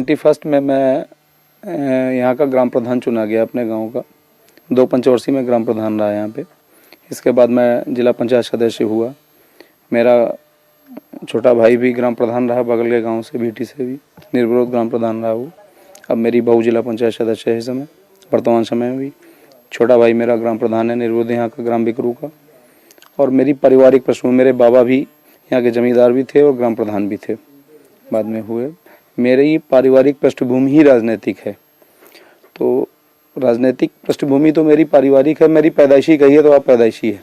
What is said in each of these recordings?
91 में मैं यहाँ का ग्राम प्रधान चुना गया अपने गांव का। 2 पंचवर्षीय में ग्राम प्रधान रहा यहाँ पे। इसके बाद मैं जिला पंचायत सदस्य हुआ। मेरा छोटा भाई भी ग्राम प्रधान रहा, बगल के गांव से, बीटी से भी निर्विरोध ग्राम प्रधान रहा वो। अब मेरी बहू जिला पंचायत सदस्य है इस समय, वर्तमान समय में भी। छोटा भाई मेरा ग्राम प्रधान है निर्विरोध यहाँ का, ग्राम बिकरू का। और मेरी पारिवारिक पृष्ठभूमि, मेरे बाबा भी यहाँ के जमींदार भी थे और ग्राम प्रधान भी थे, बाद में हुए। मेरी पारिवारिक पृष्ठभूमि ही राजनीतिक है। तो राजनीतिक पृष्ठभूमि तो मेरी पारिवारिक है, मेरी पैदाइशी कही है तो आप पैदाइशी है।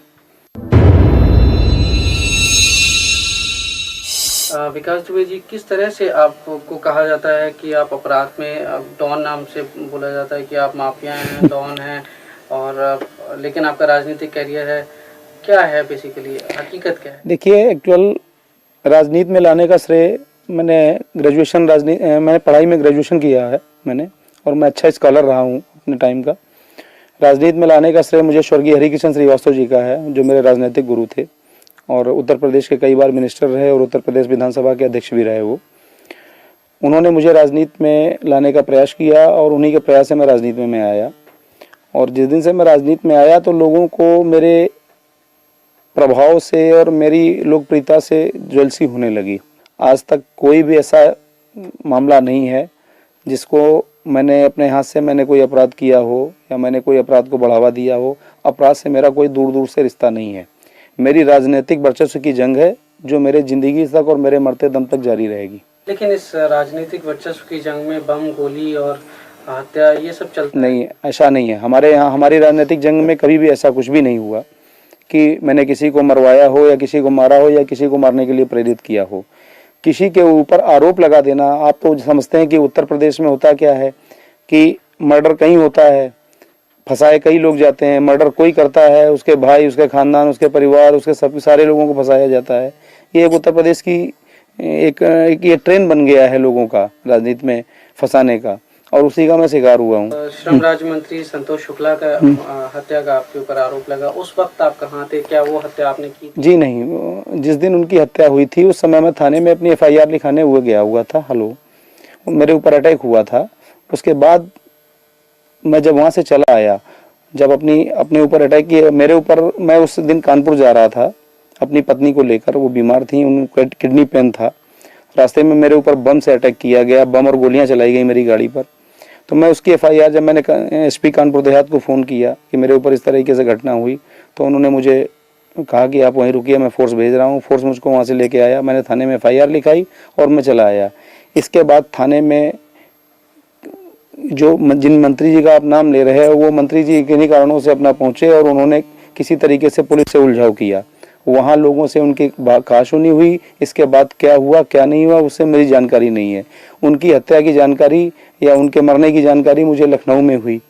विकास दुबे जी, किस तरह से आपको कहा जाता है कि आप अपराध में डॉन नाम से बोला जाता है कि आप माफिया हैं, डॉन हैं, और लेकिन आपका राजनीतिक करियर है, क्या है बेसिकली, हकीकत क्या है? देखिए, एक्चुअल राजनीति में लाने का श्रेय, मैंने पढ़ाई में ग्रेजुएशन किया है मैंने, और मैं अच्छा स्कॉलर रहा हूँ अपने टाइम का। राजनीति में लाने का श्रेय मुझे स्वर्गीय हरिकिशन श्रीवास्तव जी का है, जो मेरे राजनीतिक गुरु थे और उत्तर प्रदेश के कई बार मिनिस्टर रहे और उत्तर प्रदेश विधानसभा के अध्यक्ष भी रहे वो। उन्होंने मुझे राजनीति में लाने का प्रयास किया और उन्हीं के प्रयास से मैं राजनीति में आया। और जिस दिन से मैं राजनीति में आया तो लोगों को मेरे प्रभाव से और मेरी लोकप्रियता से ज्वेलसी होने लगी। आज तक कोई भी ऐसा मामला नहीं है जिसको मैंने अपने हाथ से मैंने कोई अपराध किया हो या मैंने कोई अपराध को बढ़ावा दिया हो। अपराध से मेरा कोई दूर दूर से रिश्ता नहीं है। मेरी राजनीतिक वर्चस्व की जंग है जो मेरे जिंदगी तक और मेरे मरते दम तक जारी रहेगी। लेकिन इस राजनीतिक वर्चस्व की जंग में बम, गोली और हत्या ये सब चलता नहीं, ऐसा नहीं है। हमारे यहाँ हमारी राजनीतिक जंग में कभी भी ऐसा कुछ भी नहीं हुआ कि मैंने किसी को मरवाया हो या किसी को मारा हो या किसी को मारने के लिए प्रेरित किया हो। किसी के ऊपर आरोप लगा देना, आप तो समझते हैं कि उत्तर प्रदेश में होता क्या है कि मर्डर कहीं होता है, फंसाए कई लोग जाते हैं। मर्डर कोई करता है, उसके भाई, उसके खानदान, उसके परिवार, उसके सब सारे लोगों को फंसाया जाता है। ये एक उत्तर प्रदेश की एक ये ट्रेंड बन गया है लोगों का राजनीति में फंसाने का, और उसी का मैं शिकार हुआ हूँ। श्रम राज्य मंत्री संतोष शुक्ला का हत्या का आपके ऊपर आरोप लगा, उस वक्त आप कहाँ थे? क्या वो हत्या आपने की? जी नहीं, जिस दिन उनकी हत्या हुई थी उस समय मैं थाने में अपनी FIR लिखाने हुए गया हुआ था। मेरे ऊपर अटैक हुआ था। उसके बाद मैं जब वहाँ से चला आया, जब अपने ऊपर अटैक किया मेरे ऊपर, मैं उस दिन कानपुर जा रहा था अपनी पत्नी को लेकर। वो बीमार थी, उनको किडनी पेन था। रास्ते में मेरे ऊपर बम से अटैक किया गया, बम और गोलियां चलाई गई मेरी गाड़ी पर। तो मैं उसकी FIR, जब मैंने SP कानपुर देहात को फ़ोन किया कि मेरे ऊपर इस तरीके से घटना हुई, तो उन्होंने मुझे कहा कि आप वहीं रुकिए, मैं फोर्स भेज रहा हूँ। फोर्स मुझको वहाँ से लेके आया। मैंने थाने में FIR लिखाई और मैं चला आया। इसके बाद थाने में जो जिन मंत्री जी का आप नाम ले रहे हैं, वो मंत्री जी किन्हीं कारणों से अपना पहुँचे और उन्होंने किसी तरीके से पुलिस से उलझाव किया। वहाँ लोगों से उनकी कहासुनी हुई। इसके बाद क्या हुआ क्या नहीं हुआ उससे मेरी जानकारी नहीं है। उनकी हत्या की जानकारी या उनके मरने की जानकारी मुझे लखनऊ में हुई।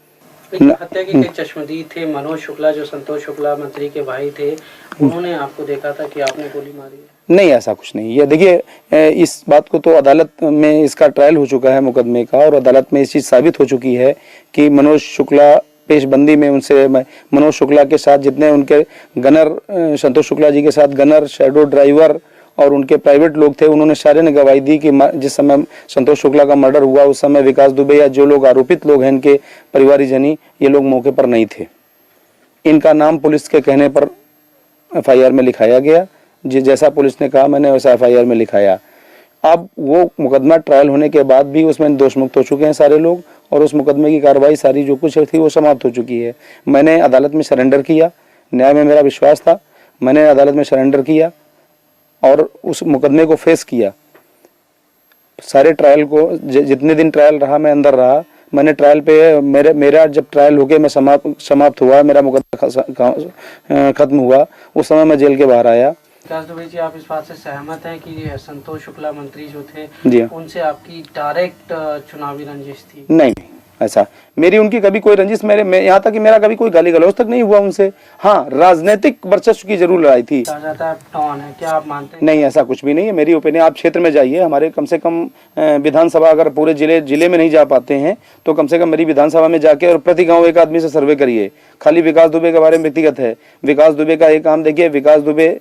हत्या के कई चश्मदीद थे। मनोज शुक्ला, जो संतोष शुक्ला मंत्री के भाई थे, उन्होंने आपको देखा था कि आपने गोली मारी है? नहीं, ऐसा कुछ नहीं। ये देखिए, इस बात को तो अदालत में इसका ट्रायल हो चुका है मुकदमे का, और अदालत में इस चीज़ साबित हो चुकी है कि मनोज शुक्ला पेशबंदी में उनसे, मनोज शुक्ला के साथ जितने उनके गनर, संतोष शुक्ला जी के साथ गनर, शैडो ड्राइवर और उनके प्राइवेट लोग थे, उन्होंने सारे ने गवाही दी कि जिस समय संतोष शुक्ला का मर्डर हुआ उस समय विकास दुबे या जो लोग आरोपित लोग हैं इनके परिवारजनी, ये लोग मौके पर नहीं थे। इनका नाम पुलिस के कहने पर FIR में लिखाया गया। जैसा पुलिस ने कहा मैंने वैसा FIR में लिखाया। अब वो मुकदमा ट्रायल होने के बाद भी उसमें दोषमुक्त हो चुके हैं सारे लोग, और उस मुकदमे की कार्रवाई सारी जो कुछ थी वो समाप्त हो चुकी है। मैंने अदालत में सरेंडर किया, न्याय में मेरा विश्वास था। मैंने अदालत में सरेंडर किया और उस मुकदमे को फेस किया। सारे ट्रायल को, जितने दिन ट्रायल रहा मैं अंदर रहा। मैंने ट्रायल पे मेरा जब ट्रायल हो गया, मैं समाप्त हुआ, मेरा मुकदमा खत्म हुआ, उस समय मैं जेल के बाहर आया। विकास दुबे जी, आप इस बात से सहमत हैं कि संतोष शुक्ला मंत्री जो थे उनसे आपकी डायरेक्ट चुनावी रंजिश थी? नहीं, ऐसा मेरी उनकी कभी कोई रंजिश, यहाँ तक कि मेरा कभी कोई गाली गलौज तक नहीं हुआ उनसे। हाँ, राजनीतिक वर्चस्व की जरूर लड़ाई थी। टॉन है, क्या आप मानते हैं? नहीं, ऐसा कुछ भी नहीं है। मेरी ओपिनियन, आप क्षेत्र में जाइए, हमारे कम से कम विधानसभा, अगर पूरे जिले में नहीं जा पाते हैं तो कम से कम मेरी विधानसभा में जाके और प्रति गाँव एक आदमी से सर्वे करिए। खाली विकास दुबे के बारे में व्यक्तिगत है। विकास दुबे का एक काम देखिए, विकास दुबे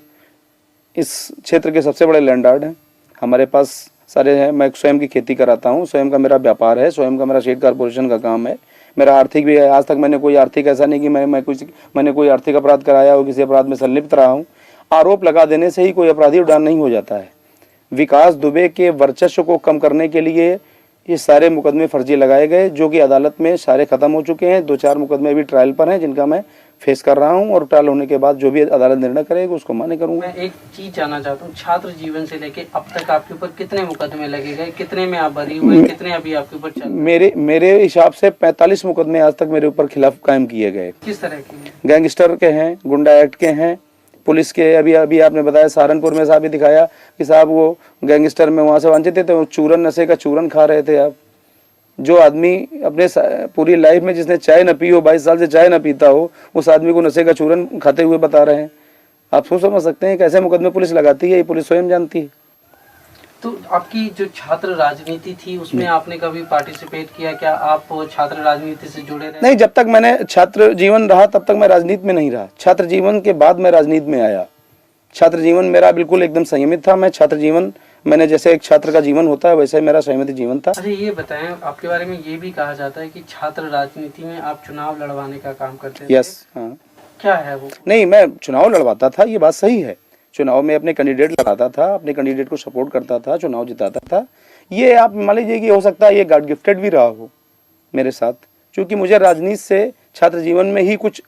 इस क्षेत्र के सबसे बड़े लैंडलॉर्ड हैं। हमारे पास सारे हैं। मैं स्वयं की खेती कराता हूँ, स्वयं का मेरा व्यापार है, स्वयं का मेरा स्टेट कॉर्पोरेशन का काम है, मेरा आर्थिक भी है। आज तक मैंने कोई आर्थिक ऐसा नहीं कि मैंने कोई आर्थिक अपराध कराया हो, किसी अपराध में संलिप्त रहा हूँ। आरोप लगा देने से ही कोई अपराधी उड़ान नहीं हो जाता है। विकास दुबे के वर्चस्व को कम करने के लिए ये सारे मुकदमे फर्जी लगाए गए, जो कि अदालत में सारे खत्म हो चुके हैं। 2-4 मुकदमे भी ट्रायल पर हैं, जिनका मैं फेस कर रहा हूं, और ट्रायल होने के बाद जो भी अदालत निर्णय करेगी उसको मान्य करूंगा। मैं एक चीज जानना चाहता हूँ, छात्र जीवन से लेके अब तक आपके ऊपर कितने मुकदमे लगे गए, कितने में आप बरी हुए, कितने अभी आपके ऊपर चल रहे हैं? मेरे हिसाब से 45 मुकदमे आज तक मेरे ऊपर खिलाफ कायम किए गए। किस तरह के? गैंगस्टर के हैं, गुंडा एक्ट के हैं, पुलिस के। अभी आपने बताया सहारनपुर में साहब भी दिखाया कि साहब वो गैंगस्टर में वहां से वांछित थे, तो चूरन, नशे का चूरन खा रहे थे आप। जो आदमी अपने पूरी लाइफ में जिसने चाय न पी हो, 22 साल से चाय न पीता हो, उस आदमी को नशे का चूरन खाते हुए बता रहे हैं। आप सोच समझ सकते हैं कैसे मुकदमे पुलिस लगाती है, ये पुलिस स्वयं जानती है। तो आपकी जो छात्र राजनीति थी उसमें आपने कभी पार्टिसिपेट किया? क्या आप छात्र राजनीति से जुड़े रहे? नहीं, जब तक मैंने छात्र जीवन रहा तब तक मैं राजनीति में नहीं रहा। छात्र जीवन के बाद मैं राजनीति में आया। छात्र जीवन मेरा बिल्कुल एकदम संयमित था। मैं छात्र जीवन, मैंने जैसे एक छात्र का जीवन होता है वैसे मेरा संयमित जीवन था। अच्छा, ये बताएं, आपके बारे में ये भी कहा जाता है कि छात्र राजनीति में आप चुनाव लड़वाने का काम करते थे। यस, हाँ। क्या है वो? नहीं, मैं चुनाव लड़वाता था, ये बात सही है। चुनाव में अपने कैंडिडेट लड़ाता था, अपने कैंडिडेट को सपोर्ट करता था, चुनाव जिताता था। ये आप मान लीजिए कि हो सकता है ये गॉड गिफ्टेड भी रहा हो मेरे साथ, क्योंकि मुझे राजनीति से छात्र जीवन में ही कुछ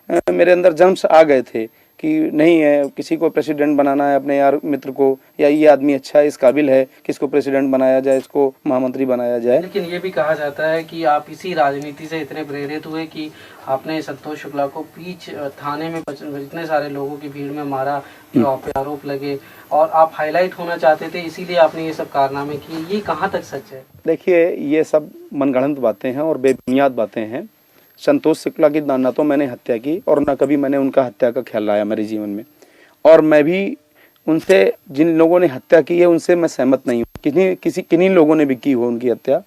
मेरे अंदर जर्म्स आ गए थे कि नहीं है, किसी को प्रेसिडेंट बनाना है अपने यार मित्र को, या ये आदमी अच्छा है, इस काबिल है, किसको प्रेसिडेंट बनाया जाए, इसको महामंत्री बनाया जाए। लेकिन ये भी कहा जाता है कि आप इसी राजनीति से इतने प्रेरित हुए कि आपने संतोष शुक्ला को बीच थाने में इतने सारे लोगों की भीड़ में मारा, जो आप पे आरोप लगे, और आप हाईलाइट होना चाहते थे, इसीलिए आपने ये सब कारनामे किए। ये कहाँ तक सच है? देखिए, ये सब मनगढ़ंत बातें हैं और बेबुनियाद बातें हैं। संतोष शुक्ला की ना तो मैंने हत्या की और ना कभी मैंने उनका हत्या का ख्याल लाया मेरे जीवन में, और मैं भी उनसे, जिन लोगों ने हत्या की है उनसे मैं सहमत नहीं हूँ। किन्हीं लोगों ने भी की हो उनकी हत्या,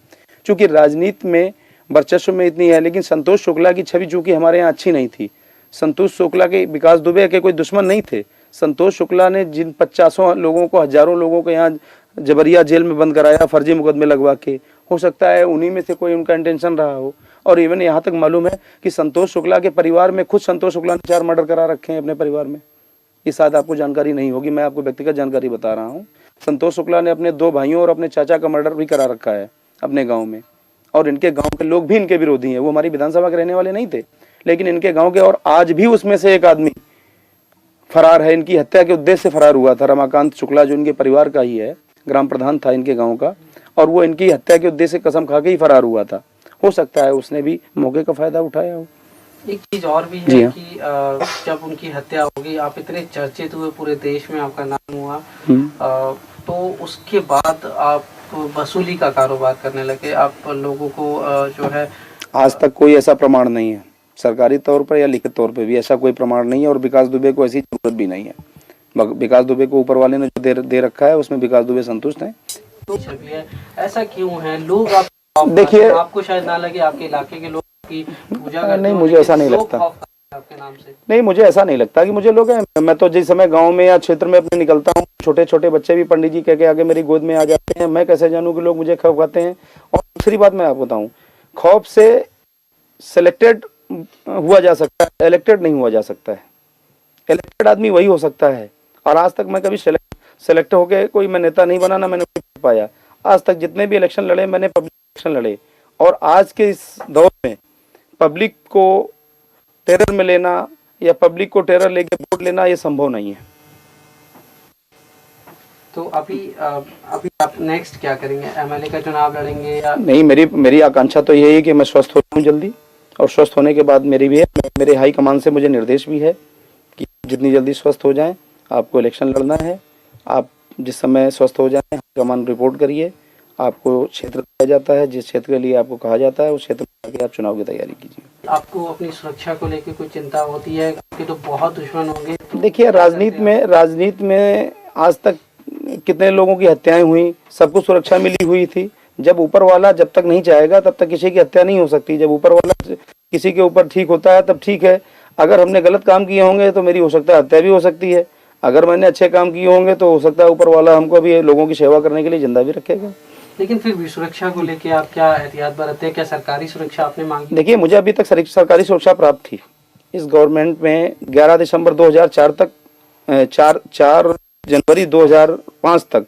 चूँकि राजनीति में वर्चस्व में इतनी है। लेकिन संतोष शुक्ला की छवि चूँकि हमारे यहाँ अच्छी नहीं थी। संतोष शुक्ला के, विकास दुबे के कोई दुश्मन नहीं थे। संतोष शुक्ला ने जिन 50 लोगों को, हजारों लोगों को यहाँ जबरिया जेल में बंद कराया, फर्जी मुकदमे लगवा के, हो सकता है उन्हीं में से कोई उनका इंटेंशन रहा हो। और इवन यहाँ तक मालूम है कि संतोष शुक्ला के परिवार में, खुद संतोष शुक्ला ने 4 मर्डर करा रखे हैं अपने परिवार में। ये शायद आपको जानकारी नहीं होगी, मैं आपको व्यक्तिगत जानकारी बता रहा हूँ। संतोष शुक्ला ने अपने 2 भाइयों और अपने चाचा का मर्डर भी करा रखा है अपने गाँव में, और इनके गाँव के लोग भी इनके विरोधी हैं। वो हमारी विधानसभा के रहने वाले नहीं थे, लेकिन इनके गाँव के, और आज भी उसमें से एक आदमी फरार है। इनकी हत्या के उद्देश्य से फरार हुआ था रमाकांत शुक्ला, जो इनके परिवार का ही है, ग्राम प्रधान था इनके गांव का, और वो इनकी हत्या के उद्देश्य से कसम खा के ही फरार हुआ था। हो सकता है उसने भी मौके का फायदा उठाया हो। एक चीज और भी है कि जब उनकी हत्या होगी, आप इतने चर्चित हुए, पूरे देश में आपका नाम हुआ, तो उसके बाद आप वसूली का कारोबार करने लगे। आप लोगों को जो है, आज तक कोई ऐसा प्रमाण नहीं है, सरकारी तौर पर या लिखित तौर पर भी ऐसा कोई प्रमाण नहीं है, और विकास दुबे को ऐसी जरूरत भी नहीं है। विकास दुबे को ऊपर वाले ने जो दे रखा है उसमें विकास दुबे संतुष्ट हैं। तो ऐसा क्यों है? लोग देखिए, आपको शायद ना लगे, आपके इलाके के लोग की पूजा करते नहीं, मुझे ऐसा नहीं लगता। आपके नाम से नहीं, मुझे ऐसा नहीं लगता कि मुझे लोग हैं। मैं तो जिस समय गांव में या क्षेत्र में अपने निकलता हूँ, छोटे छोटे बच्चे भी पंडित जी कह के आगे मेरी गोद में आ जाते हैं। मैं कैसे जानूं कि लोग मुझे खौफ खाते हैं? और दूसरी बात मैं आपको बताऊं, खौफ से सिलेक्टेड हुआ जा सकता है, इलेक्टेड नहीं हुआ जा सकता है। इलेक्टेड आदमी वही हो सकता है, और आज तक मैं कभी सेलेक्ट होके कोई मैं नेता नहीं बना, ना मैंने पाया। आज तक जितने भी इलेक्शन लड़े, मैंने पब्लिक इलेक्शन लड़े, और आज के इस दौर में पब्लिक को टेरर में लेना या पब्लिक को टेरर लेके वोट लेना, ये संभव नहीं है। तो अभी आप नेक्स्ट क्या करेंगे? एमएलए का चुनाव लड़ेंगे या नहीं? मेरी आकांक्षा तो यही है कि मैं स्वस्थ हो जाऊं जल्दी, और स्वस्थ होने के बाद मेरे हाई कमान से मुझे निर्देश भी है कि जितनी जल्दी स्वस्थ हो जाएं आपको इलेक्शन लड़ना है। आप जिस समय स्वस्थ हो जाएं हाई कमान रिपोर्ट करिए, आपको क्षेत्र दिया जाता है, जिस क्षेत्र के लिए आपको कहा जाता है उस क्षेत्र में आके आप चुनाव की तैयारी कीजिए। आपको अपनी सुरक्षा को लेकर कोई चिंता होती है? आपके तो बहुत दुश्मन होंगे। तो देखिए, राजनीति में आज तक कितने लोगों की हत्याएं हुई, सबको सुरक्षा मिली हुई थी। जब ऊपर वाला जब तक नहीं चाहेगा तब तक किसी की हत्या नहीं हो सकती। जब ऊपर वाला किसी के ऊपर ठीक होता है तब ठीक है। अगर हमने गलत काम किए होंगे तो मेरी हो सकता है हत्या भी हो सकती है। अगर मैंने अच्छे काम किए होंगे तो हो सकता है ऊपर वाला हमको भी लोगों की सेवा करने के लिए जिंदा भी रखेगा। लेकिन फिर भी सुरक्षा को लेके आप क्या एहतियात बरतते हैं? क्या सरकारी सुरक्षा आपने मांगी? देखिए, मुझे अभी तक सरकारी सुरक्षा प्राप्त थी। इस गवर्नमेंट में 11 दिसंबर 2004 तक 4 जनवरी 2005 तक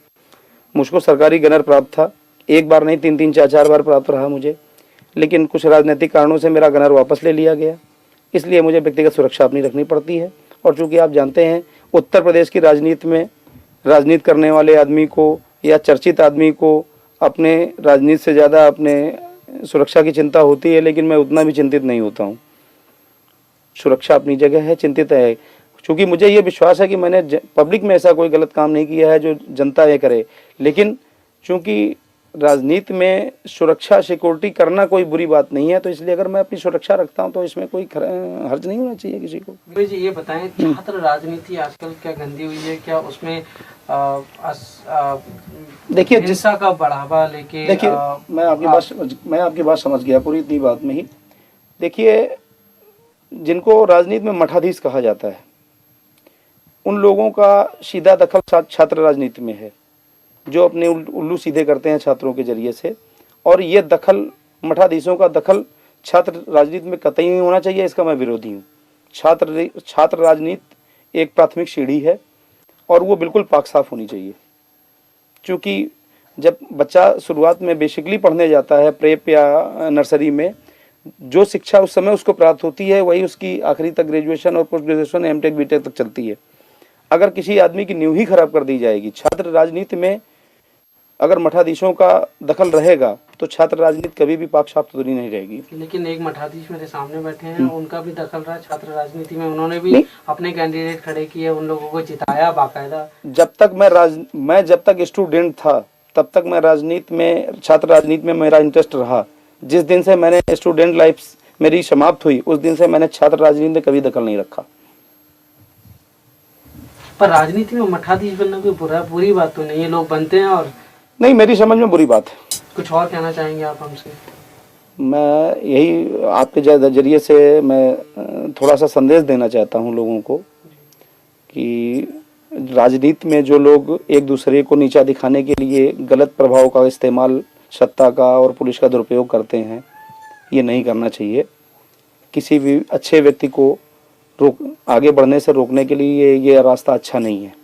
मुझको सरकारी गनर प्राप्त था। एक बार नहीं, 3 4 बार प्राप्त रहा मुझे। लेकिन कुछ राजनीतिक कारणों से मेरा गनर वापस ले लिया गया, इसलिए मुझे व्यक्तिगत सुरक्षा अपनी रखनी पड़ती है। और चूंकि आप जानते हैं, उत्तर प्रदेश की राजनीति में राजनीति करने वाले आदमी को या चर्चित आदमी को अपने राजनीति से ज़्यादा अपने सुरक्षा की चिंता होती है, लेकिन मैं उतना भी चिंतित नहीं होता हूँ। सुरक्षा अपनी जगह है, चिंतित है, क्योंकि मुझे ये विश्वास है कि मैंने पब्लिक में ऐसा कोई गलत काम नहीं किया है जो जनता ये करे। लेकिन चूंकि राजनीति में सुरक्षा सिक्योरिटी करना कोई बुरी बात नहीं है, तो इसलिए अगर मैं अपनी सुरक्षा रखता हूं तो इसमें कोई हर्ज नहीं होना चाहिए किसी को। भाई जी, ये बताएं, छात्र राजनीति आजकल क्या गंदी हुई है? क्या उसमें देखिए, हिंसा का बढ़ावा लेके? देखिए, मैं आपकी बात समझ गया पूरी इतनी बात में ही। देखिए, जिनको राजनीति में मठाधीश कहा जाता है, उन लोगों का सीधा दखल छात्र राजनीति में है, जो अपने उल्लू सीधे करते हैं छात्रों के जरिए से। और ये दखल, मठाधीशों का दखल छात्र राजनीति में कतई नहीं होना चाहिए, इसका मैं विरोधी हूँ। छात्र राजनीति एक प्राथमिक सीढ़ी है और वो बिल्कुल पाक साफ होनी चाहिए। क्योंकि जब बच्चा शुरुआत में बेसिकली पढ़ने जाता है, प्रेप या नर्सरी में, जो शिक्षा उस समय उसको प्राप्त होती है वही उसकी आखिरी तक ग्रेजुएशन और पोस्ट ग्रेजुएशन, एमटेक, बीटेक तक चलती है। अगर किसी आदमी की नींव ही खराब कर दी जाएगी, छात्र राजनीति में अगर मठाधीशों का दखल रहेगा तो छात्र राजनीति कभी भी पाक साफ सुथरी नहीं रहेगी। लेकिन एक मठाधीश मेरे सामने बैठे हैं, उनका भी दखल रहा छात्र राजनीति में। उन्होंने भी अपने कैंडिडेट खड़े किए, उन लोगों को जिताया बाकायदा। जब तक स्टूडेंट था तब तक मैं राजनीति में, छात्र राजनीति में मेरा इंटरेस्ट रहा। जिस दिन से मैंने स्टूडेंट लाइफ मेरी समाप्त हुई, उस दिन से मैंने छात्र राजनीति में कभी दखल नहीं रखा। पर राजनीति में मठाधीश बनना कोई बुरी बात तो नहीं है, लोग बनते हैं। और नहीं, मेरी समझ में बुरी बात है। कुछ और कहना चाहेंगे आप हमसे? मैं यही आपके जरिए से मैं थोड़ा सा संदेश देना चाहता हूँ लोगों को कि राजनीति में जो लोग एक दूसरे को नीचा दिखाने के लिए गलत प्रभाव का इस्तेमाल, सत्ता का और पुलिस का दुरुपयोग करते हैं, ये नहीं करना चाहिए। किसी भी अच्छे व्यक्ति को आगे बढ़ने से रोकने के लिए ये रास्ता अच्छा नहीं है।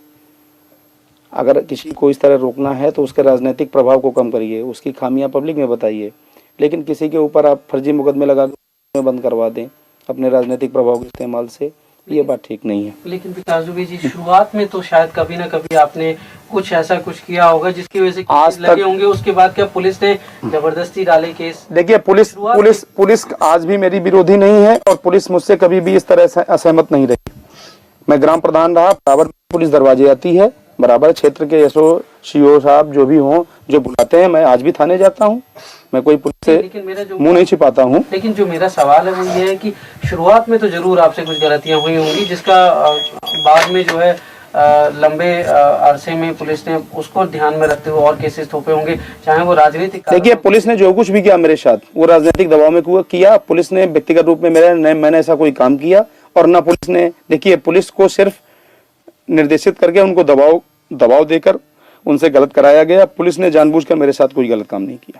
अगर किसी को इस तरह रोकना है तो उसके राजनीतिक प्रभाव को कम करिए, उसकी खामियां पब्लिक में बताइए। लेकिन किसी के ऊपर आप फर्जी मुकदमे लगा के बंद करवा दें अपने राजनीतिक प्रभाव के इस्तेमाल से, ये बात ठीक नहीं है। लेकिन विकास दुबे जी, शुरुआत में तो शायद कभी ना कभी आपने कुछ ऐसा कुछ किया होगा जिसकी वजह से केस लगे होंगे। उसके बाद क्या पुलिस ने जबरदस्ती डाले केस? देखिए, पुलिस आज भी मेरी विरोधी नहीं है और पुलिस मुझसे कभी भी इस तरह से असहमत नहीं रही। मैं ग्राम प्रधान रहा, बराबर पुलिस दरवाजे आती है, बराबर क्षेत्र के एसओ सीओ साहब जो भी हों, जो बुलाते हैं, मैं आज भी थाने जाता हूँ। मैं कोई पुलिस से मुंह नहीं छिपाता हूँ। लेकिन जो मेरा सवाल है वो ये है कि शुरुआत में तो जरूर आपसे कुछ गलतियां हुई होंगी, जिसका बाद में जो है लंबे अरसे में पुलिस ने उसको ध्यान में रखते हुए और केसेस थोपे होंगे, चाहे वो राजनीतिक। देखिए, पुलिस ने जो कुछ भी किया मेरे साथ, वो राजनीतिक दबाव में किया। पुलिस ने व्यक्तिगत रूप में मैंने ऐसा कोई काम किया और ना पुलिस ने। देखिए, पुलिस को सिर्फ निर्देशित करके उनको दबाव देकर उनसे गलत कराया गया। पुलिस ने जानबूझकर मेरे साथ कोई गलत काम नहीं किया।